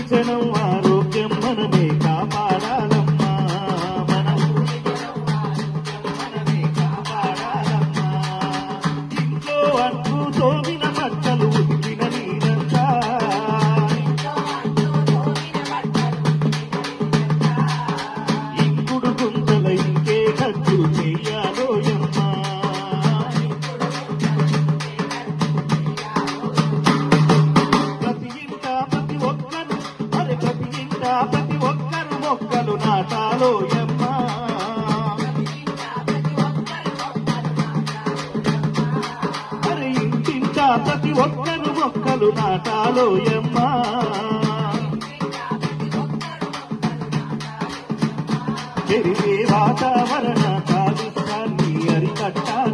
జనం ఆరోగ్యం మనమే కాపాడాలమ్మా, మన ఊరి జనం ఆరోగ్యం మనమే కాపాడాలమ్మా. ఇంట్లో అంటూ తోమిన బట్టలు ఉతికిన నీరంతా, ఇంకుడు గుంతల ఇంకే ఖర్చు చెయ్యాలోయమ్మా. ప్రతి ఇంట ప్రతి ఒక్కరు మొక్కలు నాటాలోయమ్మా. అరే ఇంటింట ప్రతి ఒక్కరు మొక్కలు నాటాలోయమ్మా. పెరిగే వాతావరణ కాలుష్యాన్ని అరికట్టాలి.